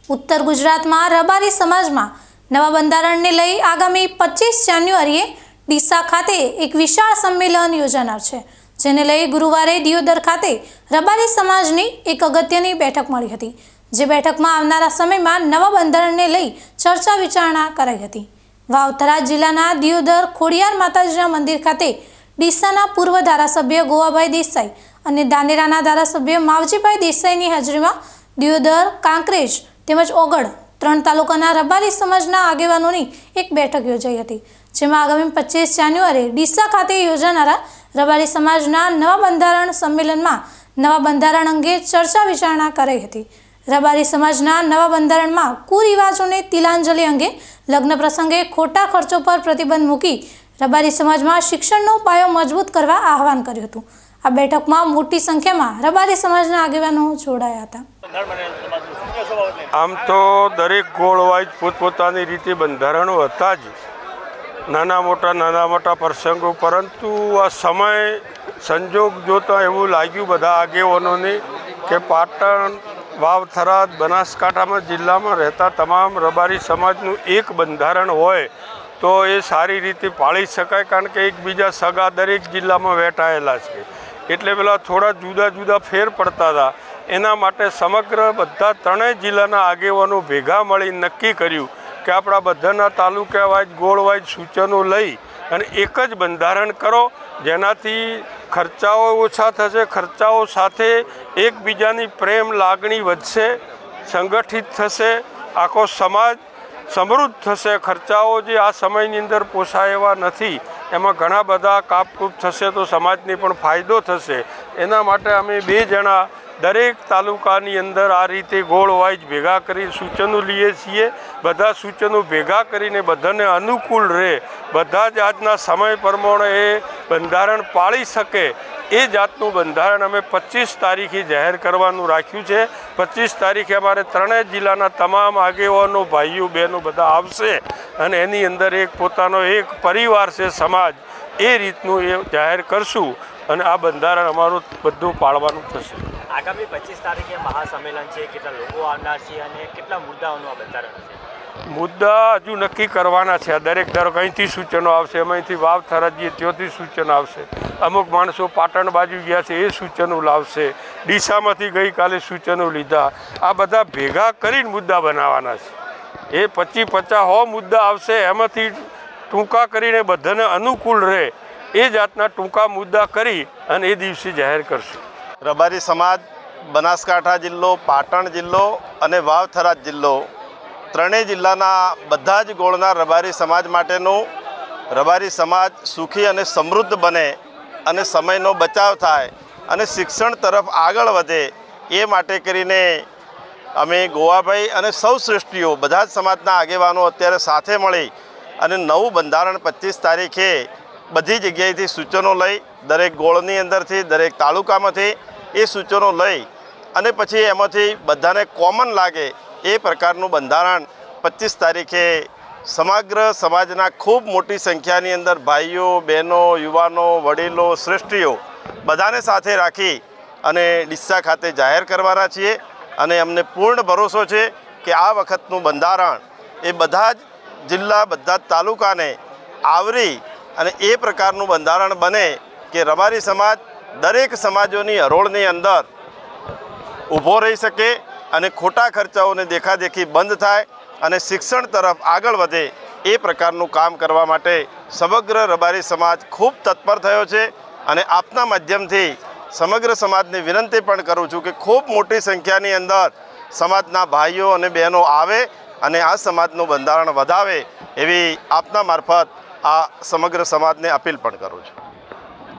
उत्तर गुजरात में रबारी समाज में नवा बंधारण ने लई आगामी 25 जान्युआरीए ડીસા खाते एक विशाल सम्मेलन योजानार छे, जेने लई गुरुवारे दियोदर खाते रबारी समाजनी एक अगत्यनी बैठक मळी हती। जे बैठकमां आवनारा समयमां नवा बंधारणने लई चर्चा विचारणा कराई हती। वाव-थराद जिल्लाना दियोदर खोडियार माताजीना मंदिर खाते ડીસાના પૂર્વ ધારાસભ્ય ગોવાભાઈ દેસાઈ અને દાનેરાના ધારાસભ્ય માવજીભાઈ દેસાઈની હાજરીમાં દિયોદર, કાંકરેજ તેમજ ઓગળ ત્રણ તાલુકાના રબારી સમાજના આગેવાનોની એક બેઠક યોજાઈ હતી, જેમાં આગામી 25 જાન્યુઆરીએ ડીસા ખાતે યોજાનારા રબારી સમાજના નવા બંધારણ સંમેલનમાં નવા બંધારણ અંગે ચર્ચા વિચારણા કરાઈ હતી। રબારી સમાજના નવા બંધારણમાં કુરિવાજોને તિલાંજલિ અંગે લગ્ન પ્રસંગે ખોટા ખર્ચો પર પ્રતિબંધ મૂકી રબારી સમાજમાં શિક્ષણનો પાયો મજબૂત કરવા આહવાન કર્યું હતું। આ બેઠકમાં મોટી સંખ્યામાં રબારી સમાજના આગેવાનો જોડાયા હતા। આમ તો દરેક ગોળવાઈજ પોતપોતાની રીતે બંધારણો હતા જ, નાના મોટા પ્રસંગો, પરંતુ આ સમય સંજોગ જોતા એવું લાગ્યું બધા આગેવાનોને કે પાટણ, વાવ-થરાદ, બનાસકાંઠામાં જિલ્લામાં રહેતા તમામ રબારી સમાજનું એક બંધારણ હોય તો એ સારી રીતે પાળી શકાય, કારણ કે એકબીજા સગા દરેક જિલ્લામાં વેટાયેલા છે, એટલે પેલા થોડા જુદા જુદા ફેર પડતા હતા। એના માટે સમગ્ર બધા ત્રણેય જિલ્લાના આગેવાનો ભેગા મળી નક્કી કર્યું કે આપણા બધાના તાલુકા વાઇઝ ગોળ વાઇઝ સૂચનો લઈ અને એક જ બંધારણ કરો, જેનાથી ખર્ચાઓ ઓછા થશે, ખર્ચાઓ સાથે એકબીજાની પ્રેમ લાગણી વધશે, સંગઠિત થશે, આખો સમાજ સમૃદ્ધ થશે। ખર્ચાઓ જે આ સમયની અંદર પોસાય એવા નથી, એમાં ઘણા બધા કાપકૂપ થશે તો સમાજને પણ ફાયદો થશે। એના માટે અમે બે જણા દરેક તાલુકાની અંદર આ રીતે ગોળ વાઇઝ ભેગા કરી સૂચનો લઈએ છીએ। બધા સૂચનો ભેગા કરીને બધાને અનુકૂળ રહે, બધા જ આજના સમય પ્રમાણે એ બંધારણ પાળી શકે એ જાતનું બંધારણ અમે 25 તારીખે જાહેર કરવાનું રાખ્યું છે। 25 તારીખે અમારે ત્રણેય જિલ્લાના તમામ આગેવાનો, ભાઈઓ, બહેનો બધા આવશે અને એની અંદર એક પોતાનો એક પરિવાર છે સમાજ, એ રીતનું એ જાહેર કરશું અને આ બંધારણ અમારું બધું પાળવાનું થશે। આગામી 25 તારીખે મહાસંમેલન છે, કેટલા લોકો આવનાર છે અને કેટલા મુદ્દાઓનું આ બંધારણ છે? મુદ્દા હજુ નક્કી કરવાના છે। દરેક ધારો અહીંથી સૂચનો આવશે, અહીંથી વાવ-થરાદ જઈએ ત્યાંથી સૂચનો આવશે, અમુક માણસો પાટણ બાજુ ગયા છે એ સૂચનો લાવશે, ડીસામાંથી ગઈકાલે સૂચનો લીધા, આ બધા ભેગા કરીને મુદ્દા બનાવવાના છે। એ 25-50 મુદ્દા આવશે, એમાંથી ટૂંકા કરીને બધાને અનુકૂળ રહે એ જાતના ટૂંકા મુદ્દા કરી અને એ દિવસે જાહેર કરશું। રબારી સમાજ બનાસકાંઠા જિલ્લો, પાટણ જિલ્લો અને વાવ-થરાદ જિલ્લો, ત્રણેય જિલ્લાના બધા જ ગોળના રબારી સમાજ માટેનું રબારી સમાજ સુખી અને સમૃદ્ધ બને અને સમયનો બચાવ થાય અને શિક્ષણ તરફ આગળ વધે એ માટે કરીને અમે ગોવાભાઈ અને સૌ શ્રેષ્ઠીઓ બધા જ સમાજના આગેવાનો અત્યારે સાથે મળી અને નવું બંધારણ 25 તારીખે બધી જગ્યાએથી સૂચનો લઈ, દરેક ગોળની અંદરથી, દરેક તાલુકામાંથી એ સૂચનો લઈ અને પછી એમાંથી બધાને કોમન લાગે એ પ્રકારનું બંધારણ 25 તારીખે સમગ્ર સમાજના ખૂબ મોટી સંખ્યાની અંદર ભાઈઓ, બહેનો, યુવાનો, વડીલો, શ્રેષ્ઠીઓ બધાને સાથે રાખી અને ડીસા ખાતે જાહેર કરવાના છીએ। અને અમને પૂર્ણ ભરોસો છે કે આ વખતનું બંધારણ એ બધા જ જિલ્લા, બધા જ તાલુકાને આવરી અને એ પ્રકારનું બંધારણ બને કે રબારી સમાજ દરેક સમાજોની હરોળની અંદર ઊભો રહી શકે અને ખોટા ખર્ચાઓને દેખાદેખી બંધ થાય અને શિક્ષણ તરફ આગળ વધે એ પ્રકારનું કામ કરવા માટે સમગ્ર રબારી સમાજ ખૂબ તત્પર થયો છે। અને આપના માધ્યમથી સમગ્ર સમાજને વિનંતી પણ કરું છું કે ખૂબ મોટી સંખ્યાની અંદર સમાજના ભાઈઓ અને બહેનો આવે અને આ સમાજનું બંધારણ વધાવે એવી આપના મારફત આ સમગ્ર સમાજને અપીલ પણ કરું છું।